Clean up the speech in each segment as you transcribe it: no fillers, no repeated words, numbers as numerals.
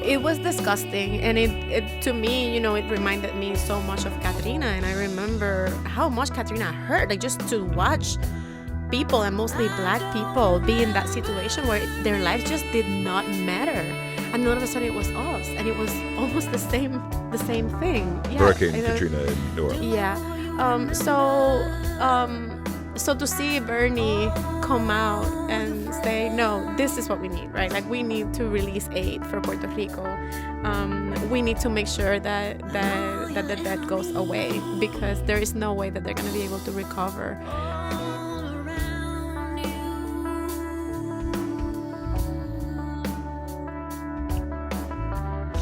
It was disgusting, and it to me, it reminded me so much of Katrina, and I remember how much Katrina hurt, like just to watch people, and mostly black people, be in that situation where their lives just did not matter, and all of a sudden it was us, and it was almost the same thing. Yeah, Hurricane Katrina in New Orleans. yeah. So to see Bernie come out and say, no, this is what we need, right? Like, we need to release aid for Puerto Rico. We need to make sure that the debt goes away, because there is no way that they're going to be able to recover.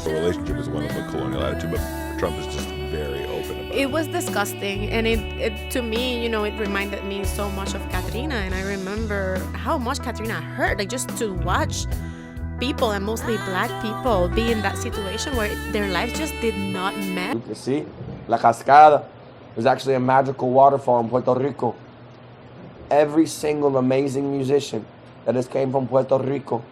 The relationship is one of a colonial attitude, but Trump is just very open about it. It was disgusting, and it to me, it reminded me so much of Katrina, and I remember how much Katrina hurt, like just to watch people, and mostly black people, be in that situation where their lives just did not matter. You see, La Cascada is actually a magical waterfall in Puerto Rico. Every single amazing musician that has came from Puerto Rico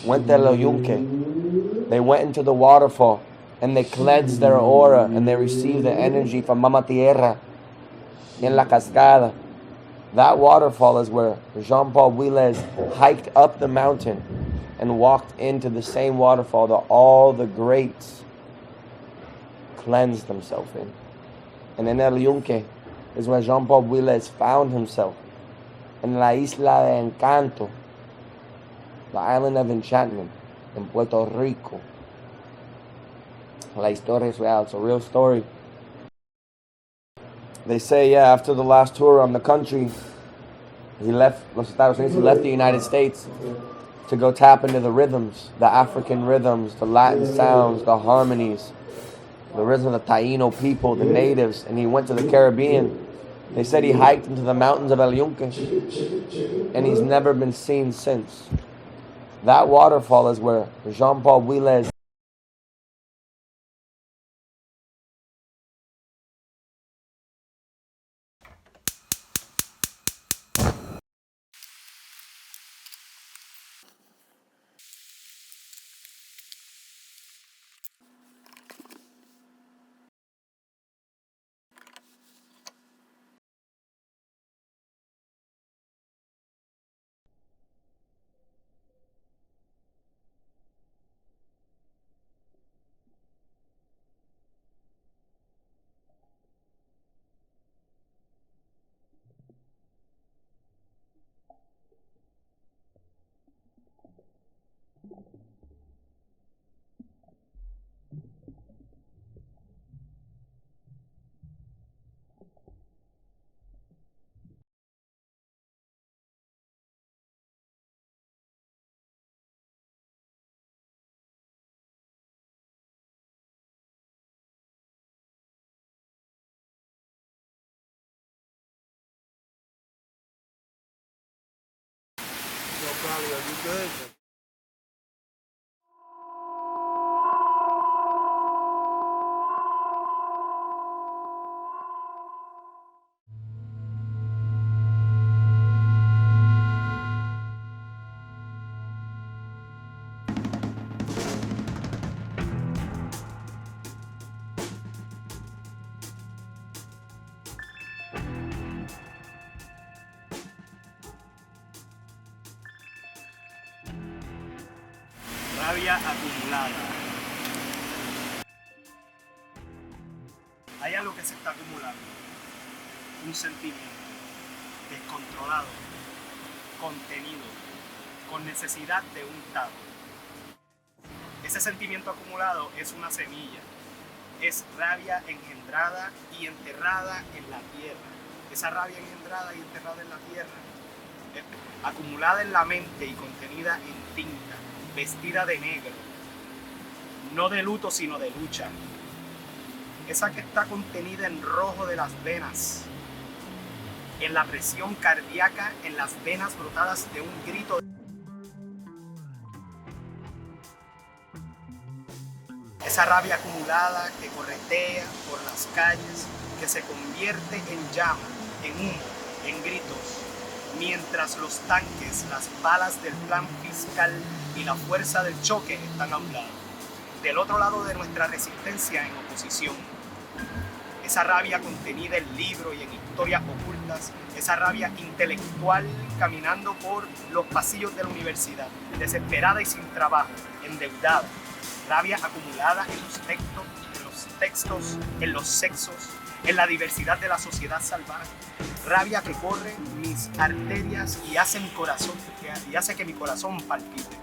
went to El Yunque. They went into the waterfall and they cleansed their aura and they received the energy from Mama Tierra in La Cascada. That waterfall is where Jean-Paul Huilez hiked up the mountain and walked into the same waterfall that all the greats cleansed themselves in. And in El Yunque is where Jean-Paul Huilez found himself, in La Isla de Encanto, the island of enchantment in Puerto Rico. La historia es real, it's a real story. They say, after the last tour on the country, he left Los Estados Unidos, he left the United States to go tap into the rhythms, the African rhythms, the Latin sounds, the harmonies, the rhythm of the Taino people, the natives, and he went to the Caribbean. They said he hiked into the mountains of El Yunque, and he's never been seen since. That waterfall is where Jean-Paul Huilez Probably, are you good? Rabia acumulada. Hay algo que se está acumulando. Un sentimiento descontrolado, contenido, con necesidad de un tajo. Ese sentimiento acumulado es una semilla. Es rabia engendrada y enterrada en la tierra. Esa rabia engendrada y enterrada en la tierra, acumulada en la mente y contenida en tinta, vestida de negro, no de luto sino de lucha. Esa que está contenida en rojo de las venas, en la presión cardíaca, en las venas brotadas de un grito. Esa rabia acumulada que corretea por las calles, que se convierte en llama, en humo, en gritos, mientras los tanques, las balas del plan fiscal y la fuerza del choque están a un lado. del otro lado de nuestra resistencia en oposición. Esa rabia contenida en libros y en historias ocultas, esa rabia intelectual caminando por los pasillos de la universidad, desesperada y sin trabajo, endeudada, rabia acumulada en los textos, en los sexos, en la diversidad de la sociedad salvaje, rabia que corre mis arterias y hace que mi corazón palpite.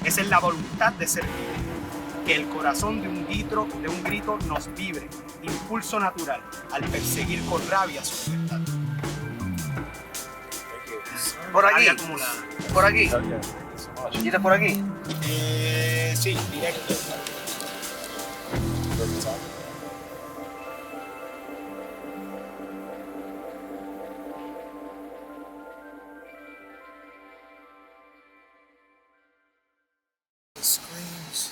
Esa es la voluntad de ser libre, que el corazón de un grito nos vibre, impulso natural, al perseguir con rabia su libertad. Por aquí. Rabia acumulada. Por aquí. ¿Quieres por aquí? Sí, directo. The screams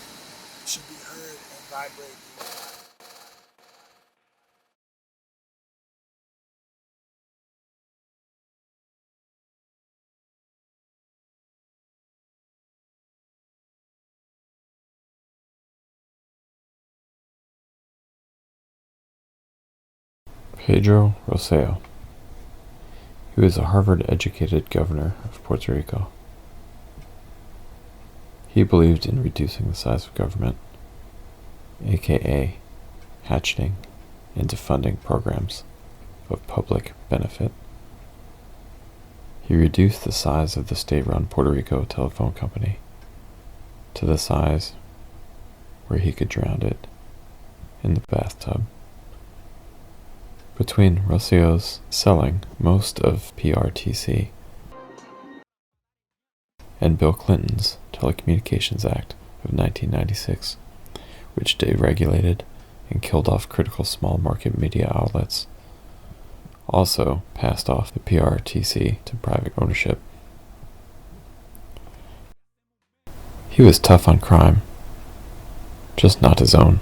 should be heard and vibrate. Pedro Rosselló. He was a Harvard-educated governor of Puerto Rico. He believed in reducing the size of government, aka hatcheting into funding programs of public benefit. He reduced the size of the state-run Puerto Rico telephone company to the size where he could drown it in the bathtub. Between Rosselló's selling most of PRTC and Bill Clinton's Telecommunications Act of 1996, which deregulated and killed off critical small market media outlets, also passed off the PRTC to private ownership. He was tough on crime, just not his own.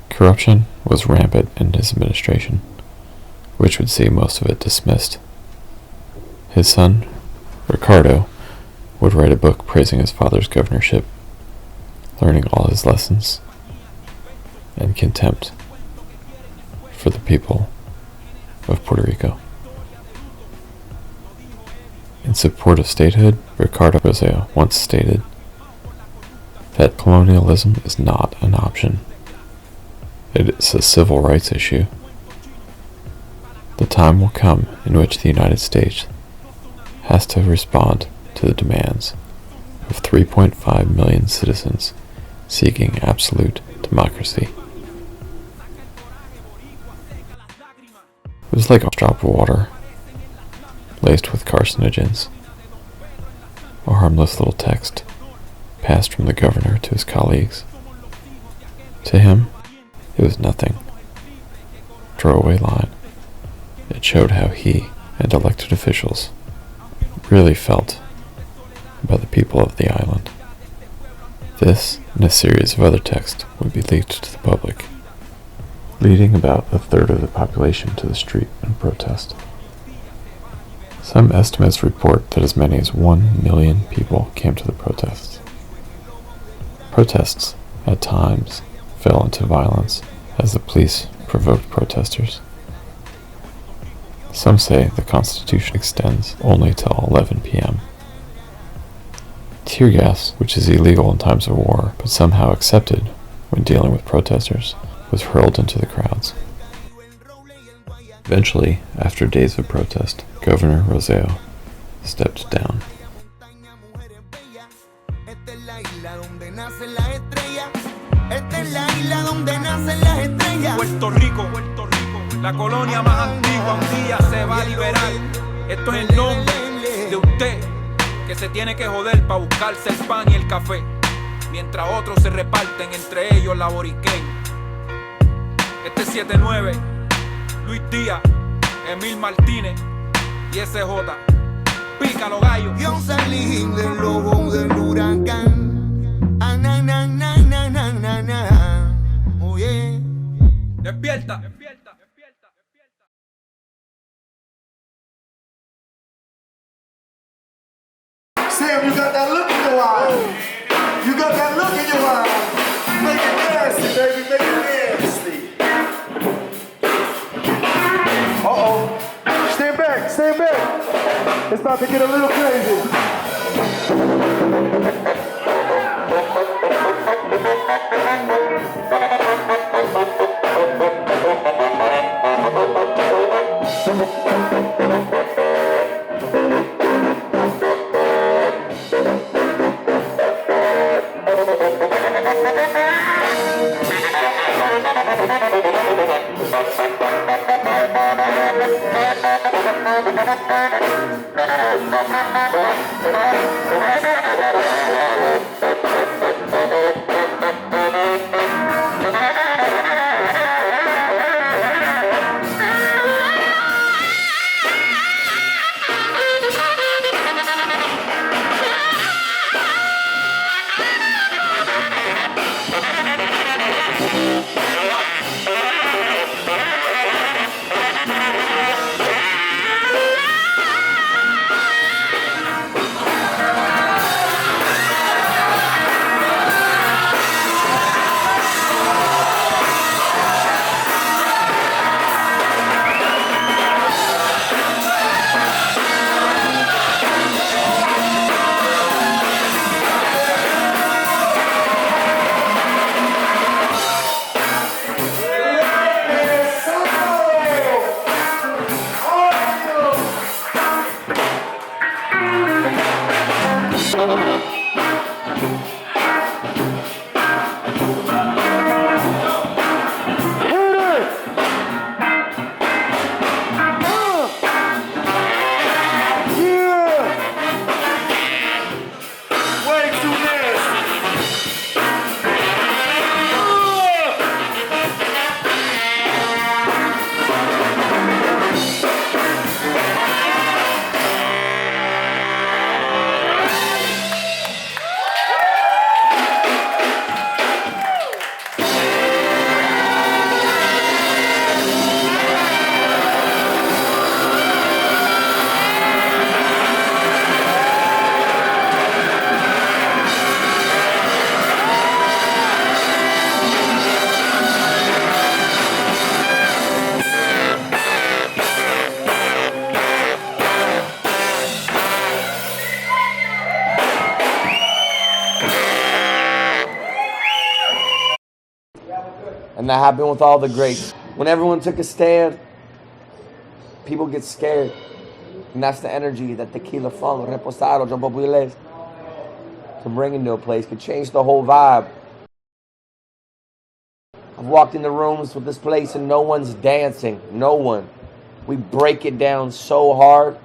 Corruption was rampant in his administration, which would see most of it dismissed. His son, Ricardo, would write a book praising his father's governorship, learning all his lessons, and contempt for the people of Puerto Rico. In support of statehood, Ricardo Rosselló once stated that colonialism is not an option. It is a civil rights issue. The time will come in which the United States has to respond to the demands of 3.5 million citizens seeking absolute democracy. It was like a drop of water, laced with carcinogens. A harmless little text passed from the governor to his colleagues. To him, it was nothing. Throwaway line. It showed how he and elected officials really felt about the people of the island. This and a series of other texts would be leaked to the public, leading about a third of the population to the street in protest. Some estimates report that as many as 1 million people came to the protests. Protests, at times, fell into violence as the police provoked protesters. Some say the Constitution extends only till 11 p.m. Tear gas, which is illegal in times of war, but somehow accepted when dealing with protesters, was hurled into the crowds. Eventually, after days of protest, Governor Rosselló stepped down. Puerto Rico, la colonia más antigua, un día se va a liberar. Esto es el nombre de usted, que se tiene que joder para buscarse el pan y el café, mientras otros se reparten entre ellos la boriquén. Este 7-9, Luis Díaz, Emil Martínez y SJ. Pícalo, gallo. Yo salí del ojo del huracán. Ah, na, na, na, na, na, na, na. Oh, yeah. Despierta, despierta, despierta, despierta. Sam, you got that look in your eye. You got that look in your eye. It's about to get a little crazy. And that happened with all the greats. When everyone took a stand, people get scared. And that's the energy that Tequila Funk, Reposado, John Popules can bring into a place, could change the whole vibe. I've walked in the rooms with this place and no one's dancing. No one. We break it down so hard,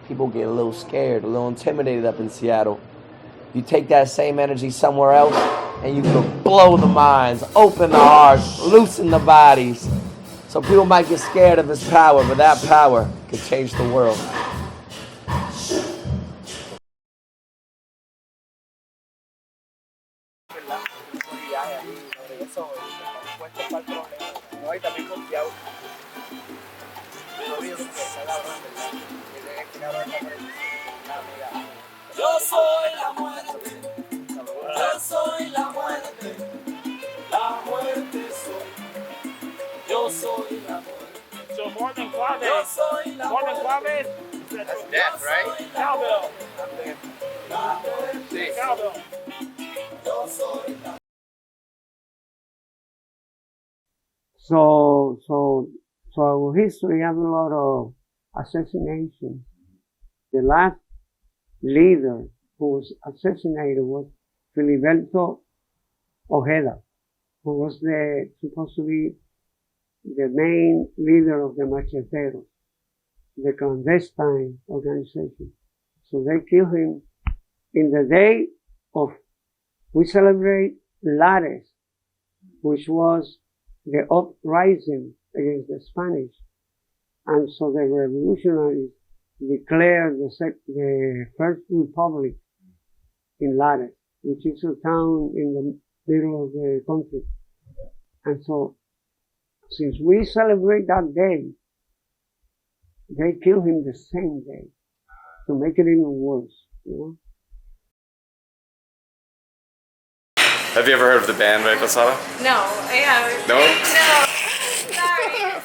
people get a little scared, a little intimidated up in Seattle. You take that same energy somewhere else, and you can blow the minds, open the hearts, loosen the bodies. So people might get scared of his power, but that power could change the world. Yo soy la muerte, yo soy la muerte, la muerte soy, yo soy la muerte. So more than Clave. Yo soy la More than muerte. Clave. That's death, right? Cowbell. La muerte, Cowbell. yo soy la So our history has a lot of assassinations. The last leader who was assassinated was Filiberto Ojeda, who was supposed to be the main leader of the Macheteros, the clandestine organization. So they killed him in the day of, we celebrate Lares, which was the uprising against the Spanish. And so the revolutionaries declared the first republic in Lares, which is a town in the middle of the country. And so, since we celebrate that day, they killed him the same day to make it even worse, you know? Have you ever heard of the band Reposado? No, I haven't. No? No. Sorry.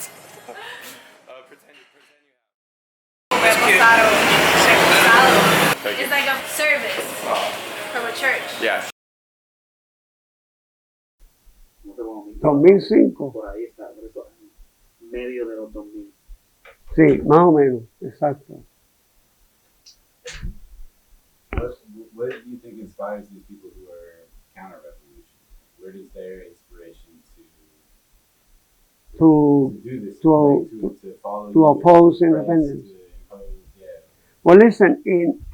Reposado, church. Yeah. 2005. Por ahí está, por eso, medio de los 2000. Sí, más o menos, exacto. What do you think inspires these people who are counter-revolution? Where does their inspiration To do this, to to follow to oppose independence. yeah. Well, listen, in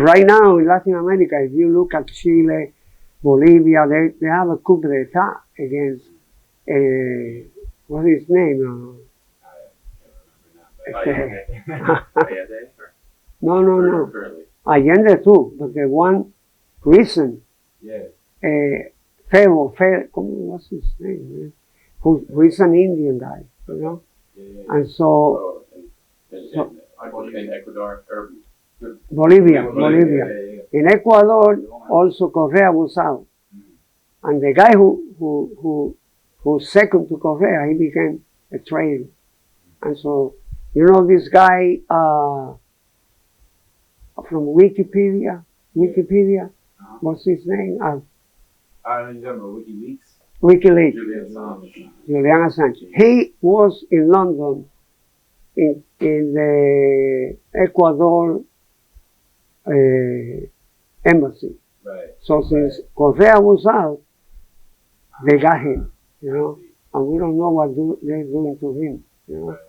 right now in Latin America, if you look at Chile, Bolivia, they have a coup d'etat against what's his name? No. Allende too, but the one recent, Febo, what's his name? Man? Who is an Indian guy, you know? And so, In Ecuador or Bolivia. In Ecuador, also Correa was out, and the guy who's second to Correa, he became a traitor. And so, you know, this guy from Wikipedia, what's his name? You talking about WikiLeaks? WikiLeaks. Julian Assange. He was in London in the Ecuador embassy. Right. So since Correa was out, they got him, you know, and we don't know what they're doing to him, you know. Right.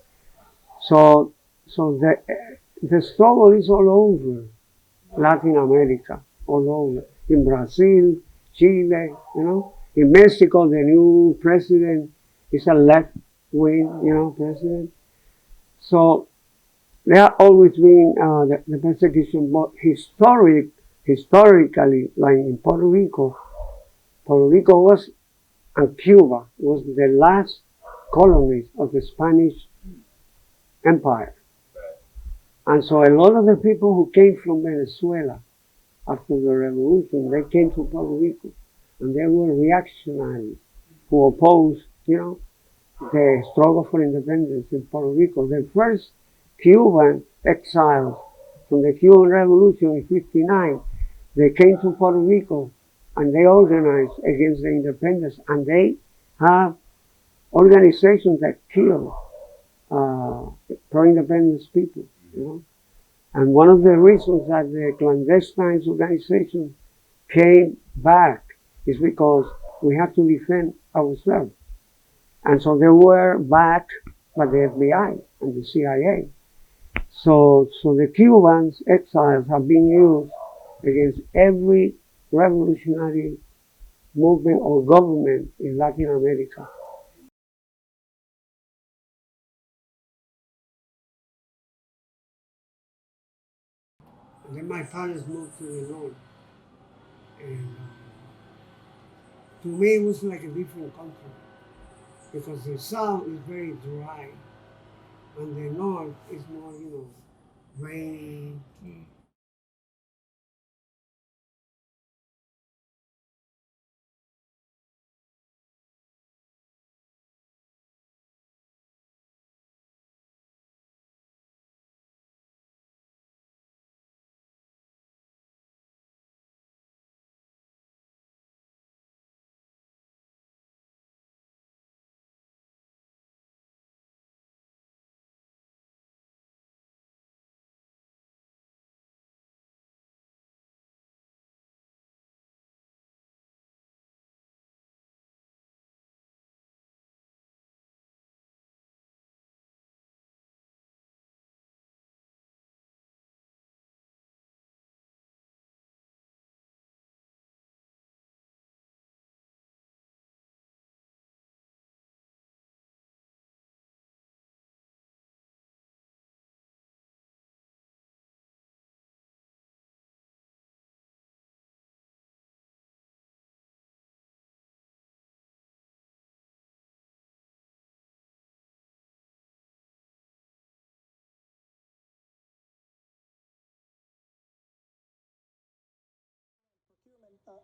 So the struggle is all over Latin America, all over. In Brazil, Chile, you know. In Mexico, the new president is a left-wing, you know, president. So there have always been the persecution, but historically, like in Puerto Rico was, and Cuba was the last colonies of the Spanish Empire. And so a lot of the people who came from Venezuela after the revolution, they came to Puerto Rico, and they were reactionaries who opposed, you know, the struggle for independence in Puerto Rico. The first Cuban exiles from the Cuban Revolution in '59, they came to Puerto Rico and they organized against the independence, and they have organizations that kill pro-independence people, you know. And one of the reasons that the clandestine organization came back is because we have to defend ourselves. And so they were backed by the FBI and the CIA. So the Cubans, exiles, have been used against every revolutionary movement or government in Latin America. And then my parents moved to the north. And to me, it was like a different country, because the south is very dry, and the north is more, you know, rainy.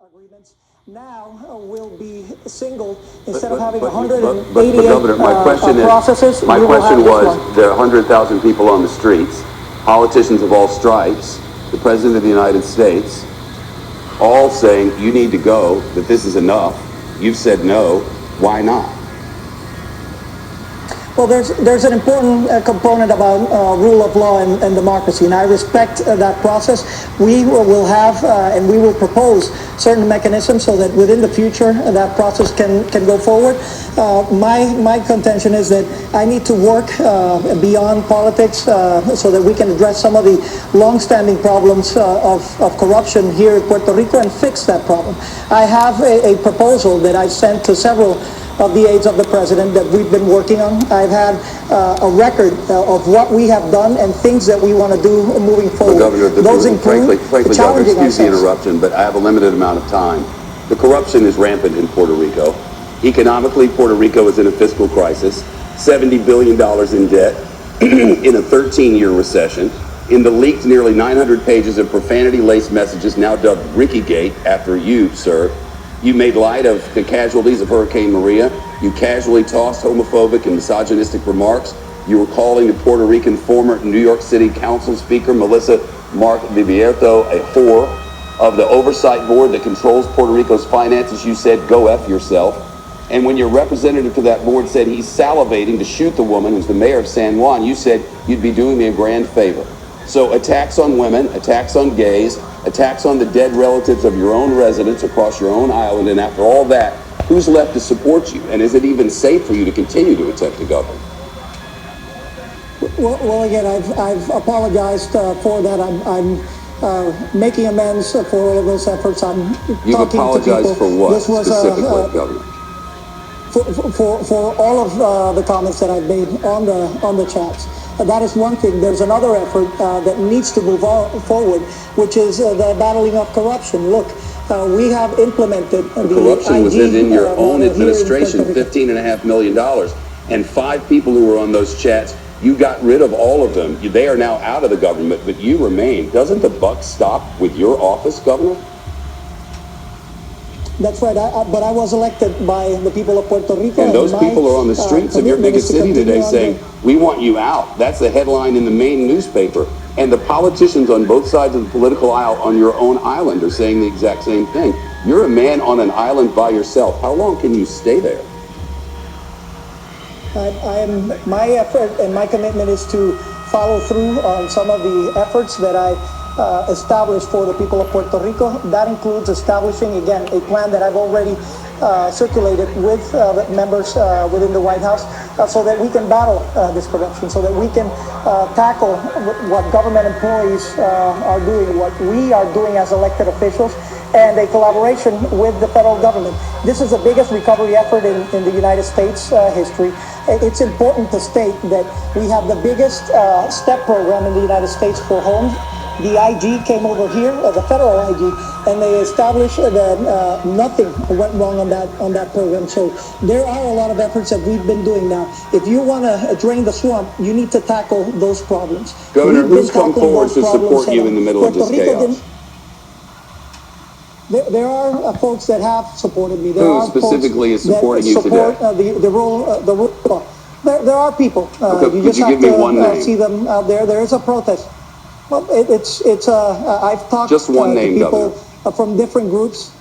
Agreements now will be singled instead of having 188 Governor, my question processes. My question was: there are 100,000 people on the streets, politicians of all stripes, the President of the United States. all saying you need to go, that this is enough. You've said no. Why not? Well, there's an important component about rule of law and democracy, and I respect that process. We will have and we will propose certain mechanisms so that within the future that process can go forward. My contention is that I need to work beyond politics so that we can address some of the long-standing problems of corruption here in Puerto Rico and fix that problem. I have a proposal that I sent to several of the aides of the president that we've been working on. I've had a record of what we have done and things that we want to do moving forward. Governor, those include frankly, Governor, excuse the interruption, but I have a limited amount of time. The corruption is rampant in Puerto Rico. Economically, Puerto Rico is in a fiscal crisis, $70 billion in debt, in a 13-year recession, in the leaked nearly 900 pages of profanity-laced messages now dubbed Ricky-gate after you, sir. You made light of the casualties of Hurricane Maria. You casually tossed homophobic and misogynistic remarks. You were calling the Puerto Rican former New York City Council Speaker Melissa Mark Vivierto a whore. Of the oversight board that controls Puerto Rico's finances, you said, go F yourself. And when your representative to that board said he's salivating to shoot the woman who's the mayor of San Juan, you said you'd be doing me a grand favor. So attacks on women, attacks on gays, attacks on the dead relatives of your own residents across your own island, and after all that, who's left to support you? And is it even safe for you to continue to attempt to govern? Well, again, I've apologized for that. I'm making amends for all of those efforts. You've apologized for what specifically, Governor? For all of the comments that I've made on the chats. That is one thing. There's another effort that needs to move forward, which is the battling of corruption. Look, we have implemented the corruption was in your own administration, $15.5 million, and 5 people who were on those chats, you got rid of all of them. They are now out of the government, but you remain. Doesn't the buck stop with your office, Governor? That's right, but I was elected by the people of Puerto Rico. And those people are on the streets of your biggest city today saying, we want you out. That's the headline in the main newspaper. And the politicians on both sides of the political aisle on your own island are saying the exact same thing. You're a man on an island by yourself. How long can you stay there? My effort and my commitment is to follow through on some of the efforts that I established for the people of Puerto Rico. That includes establishing, again, a plan that I've already circulated with the members within the White House so that we can battle this corruption, so that we can tackle what government employees are doing, what we are doing as elected officials, and a collaboration with the federal government. This is the biggest recovery effort in the United States history. It's important to state that we have the biggest STEP program in the United States for homes. The IG came over here, the federal IG, and they established that nothing went wrong on that program. So there are a lot of efforts that we've been doing now. If you want to drain the swamp, you need to tackle those problems. Governor, who's come forward to support you in the middle of this chaos? There are folks that have supported me. Who specifically is supporting you today? The rule of law. There are people. Okay, you just could you have give me one to name? see them out there. There is a protest. Well, I've talked just one name, to people Governor. From different groups.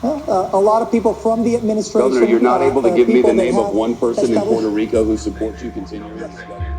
A lot of people from the administration. Governor, you're not able to give me the name of one person in established- Puerto Rico who supports you continuing this government?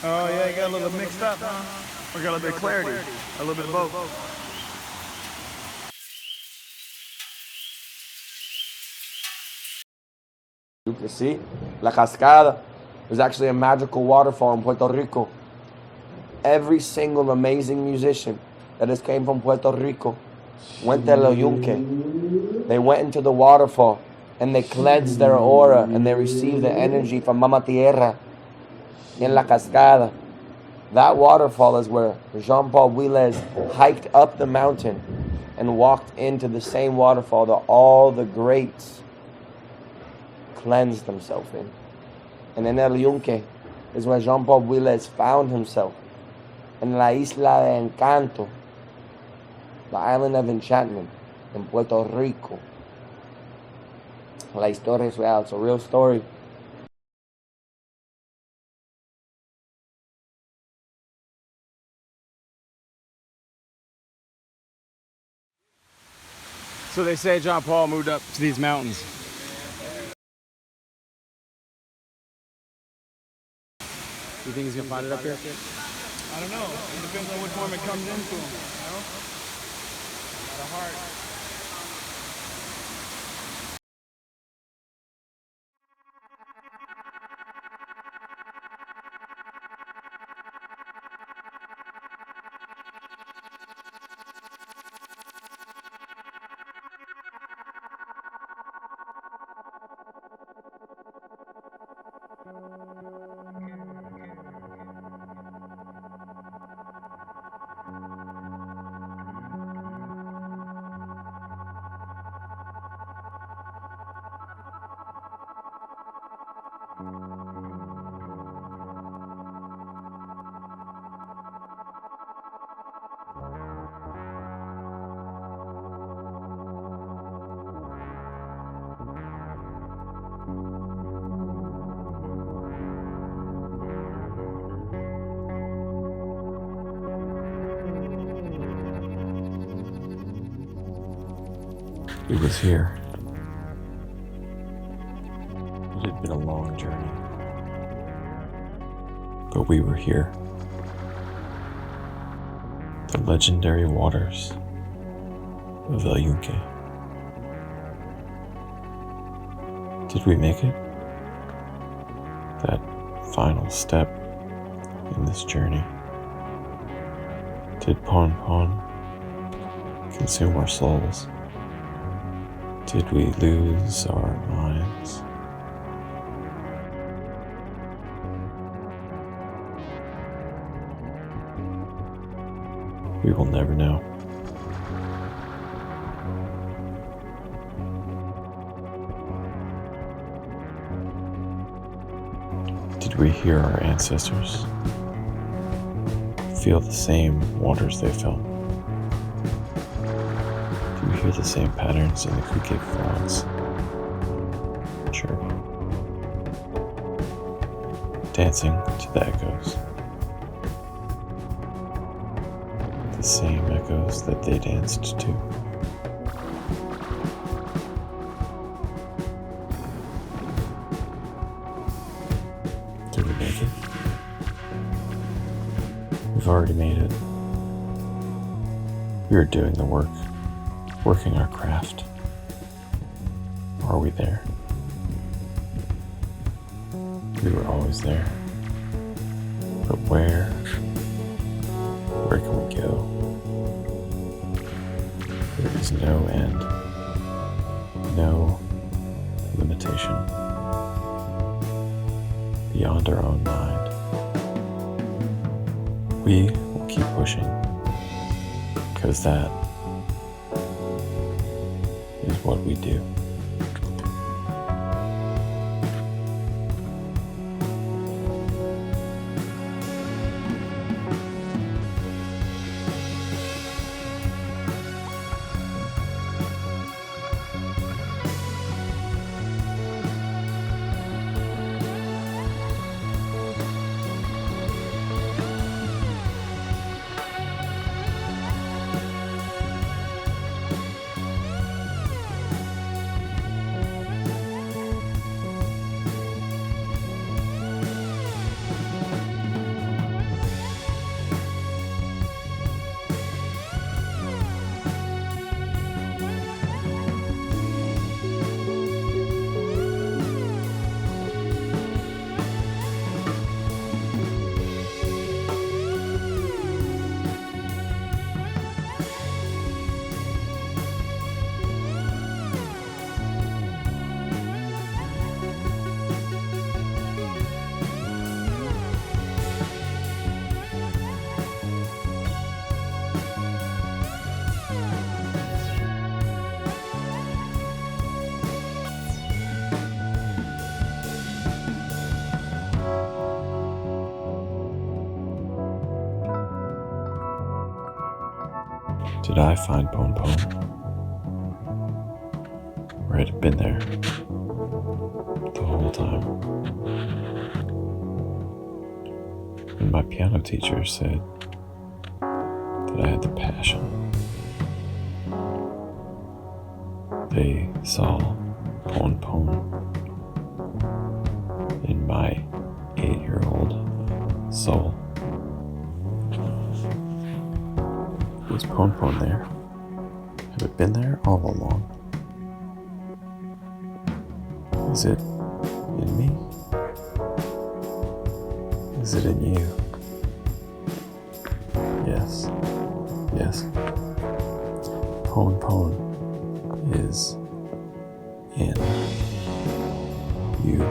Oh yeah, you got a little mixed up, huh? Or got a little bit of clarity? A little bit of both. You can see La Cascada is actually a magical waterfall in Puerto Rico. Every single amazing musician that has came from Puerto Rico went to El Yunque. They went into the waterfall and they cleansed their aura and they received the energy from Mama Tierra in La Cascada. That waterfall is where Jean-Paul Huilez hiked up the mountain and walked into the same waterfall that all the greats cleansed themselves in. And in El Yunque is where Jean-Paul Huilez found himself in La Isla de Encanto, the island of enchantment in Puerto Rico. La historia es real, it's a real story. So they say John Paul moved up to these mountains. You think he's gonna find it up here? I don't know. It depends on what form it comes into. You know? Out of heart. It was here. It had been a long journey. But we were here. The legendary waters of El Yunque. Did we make it? That final step in this journey. Did Pon Pon consume our souls? Did we lose our minds? We will never know. Did we hear our ancestors? Feel the same waters they felt? Do we hear the same patterns in the cricket frogs? Chirp. Dancing to the echoes. The same echoes that they danced to. Did we make it? We've already made it. We are doing the work, working our craft. Are we there? We were always there. But where? Where can we go? There is no end, no limitation beyond our own mind. We will keep pushing, because that is what we do. did I find Pon Pon, or had it been there the whole time? And my piano teacher said that I had the passion. They saw Pon Pon in my 8-year-old soul. Was Pon Pon there? Have it been there all along? Is it in me? Is it in you? Yes. Yes. Pon Pon is in you.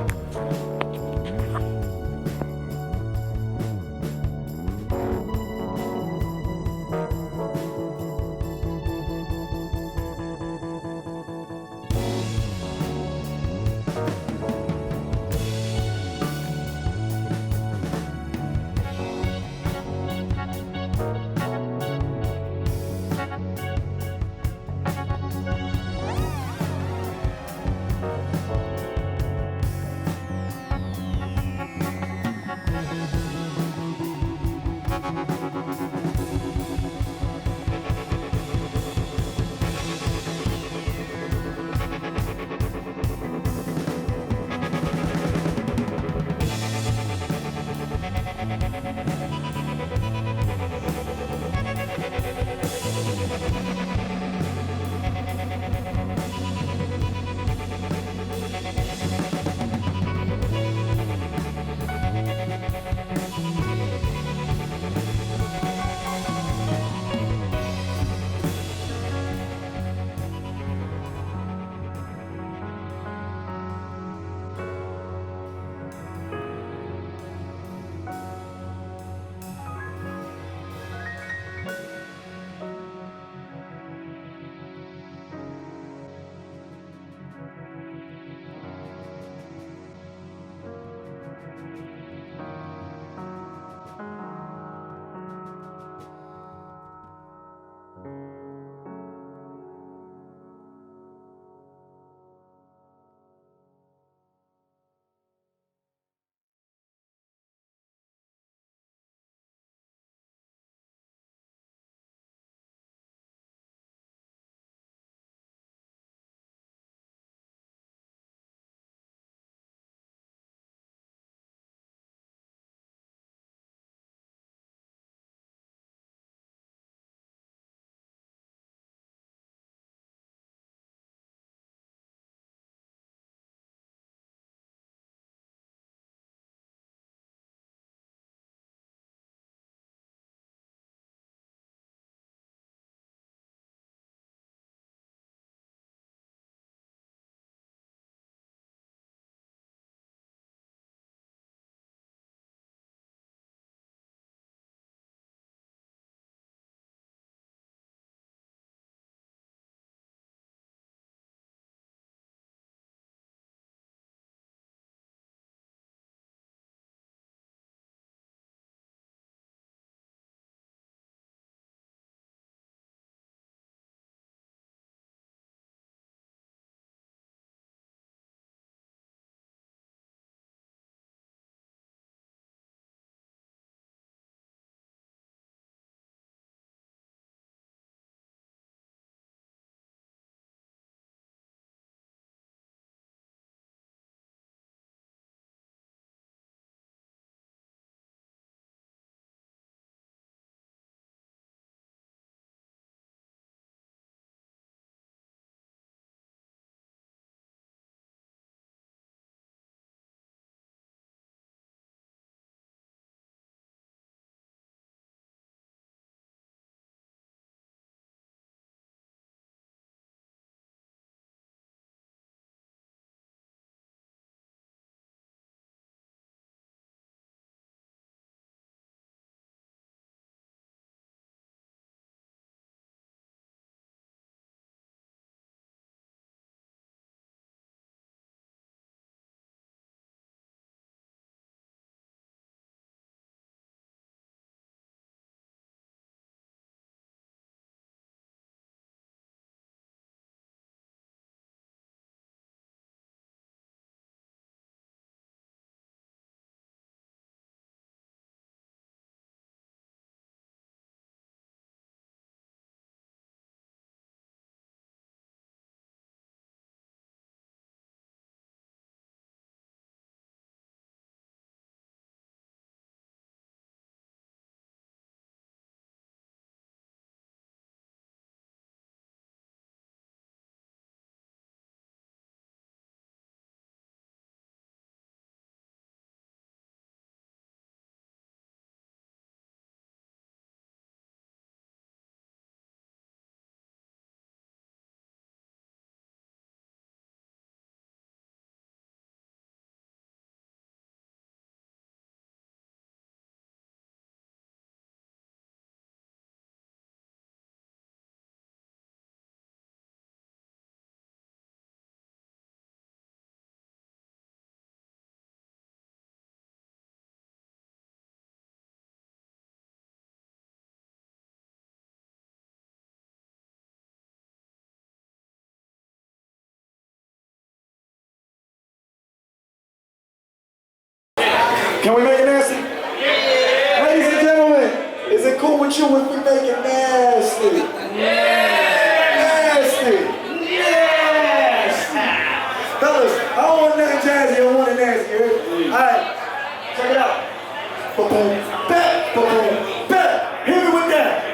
Can we make it nasty? Yeah. Ladies and gentlemen, is it cool with you if we make it nasty? Yeah. Nasty. Nasty. Fellas, I don't want nothing jazzy, I want it nasty. You heard? All right, check it out. Ba-boom, back, ba-boom, back. Hit me with that.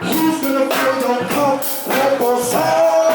Who's gonna feel your cup? Apple cider.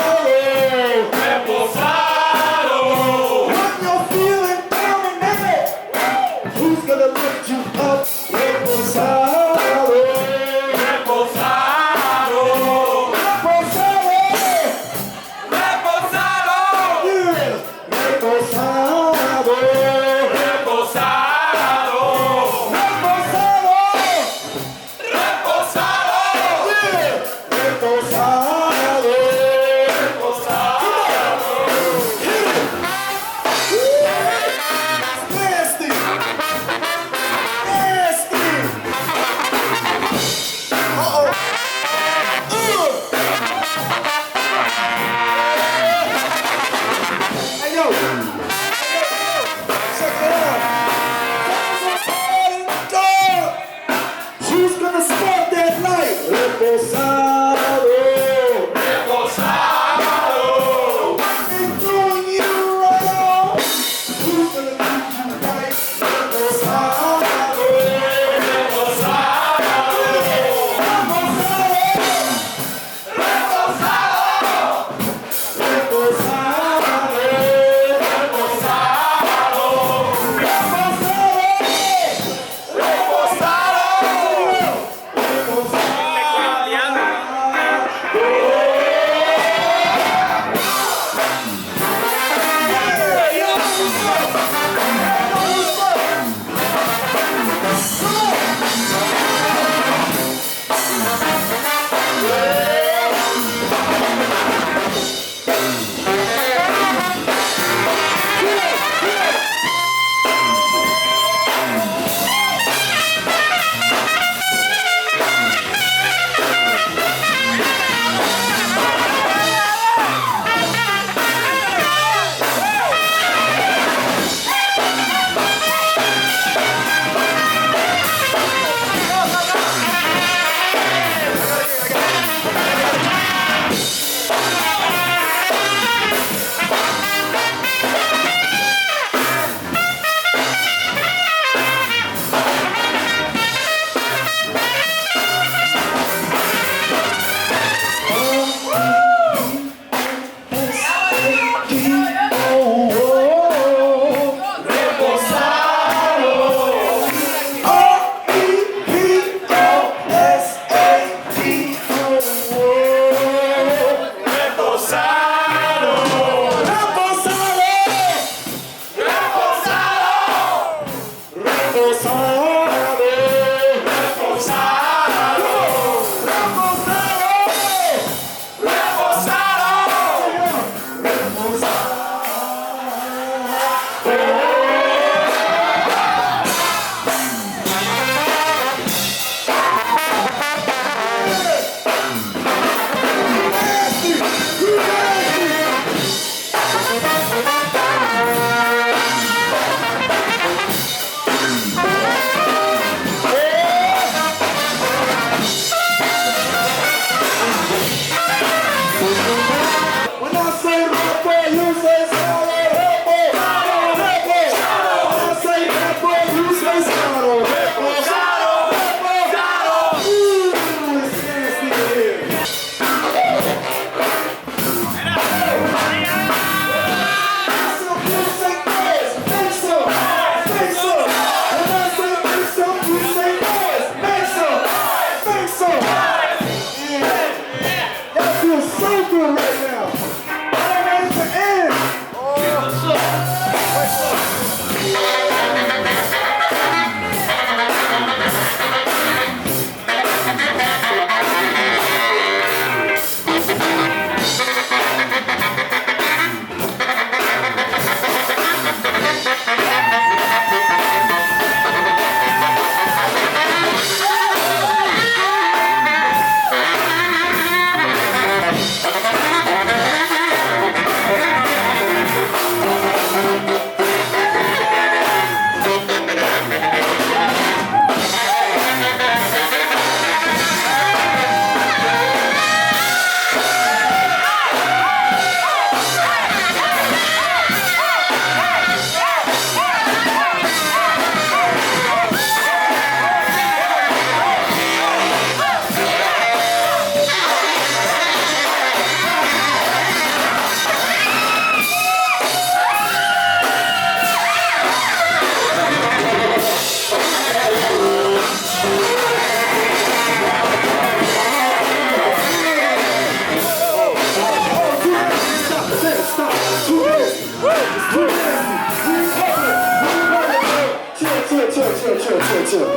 chill.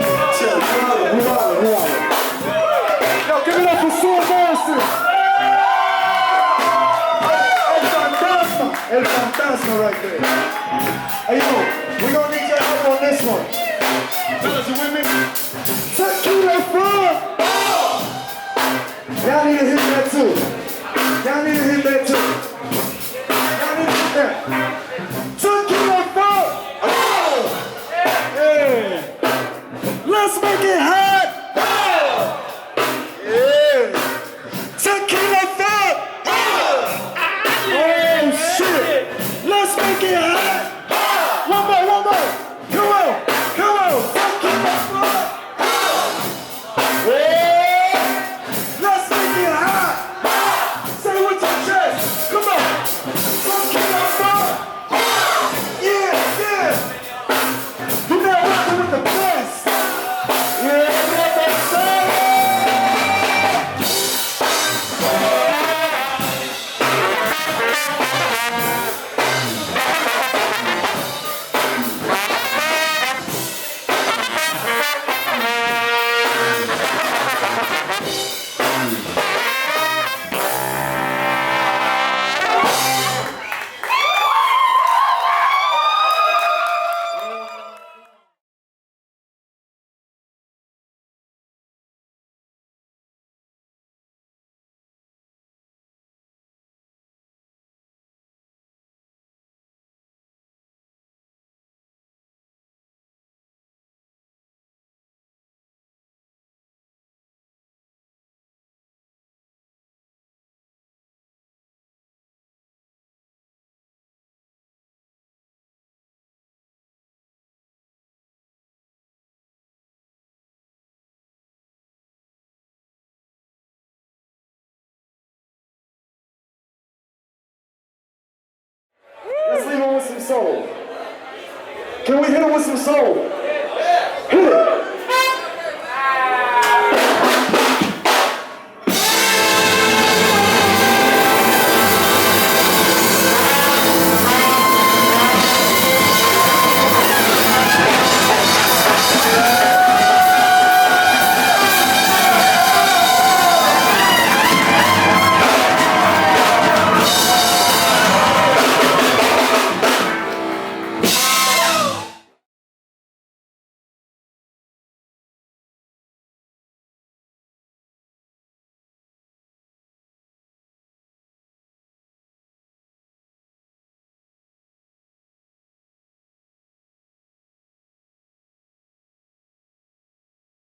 You wildin'. Yo, give it up for Sue Morrison. El Fantasma right there. Hey, yo, we gonna need your help on this one. Fellas, you with me? Tequila Fun! Y'all need to hit that too. Y'all need to hit that too. Y'all need to hit that. Tequila Fun! Yeah. Let's make it hot! Yeah. Tequila Fun! Oh shit! Let's make it hot! One more! Come on! Tequila Fun! Yeah. Let's make it hot! Say it with your chest! Come on! Tequila Fun! Yeah! You're not rocking with the best! Yeah, what they say! Let's leave him with some soul. Can we hit him with some soul? Hit it.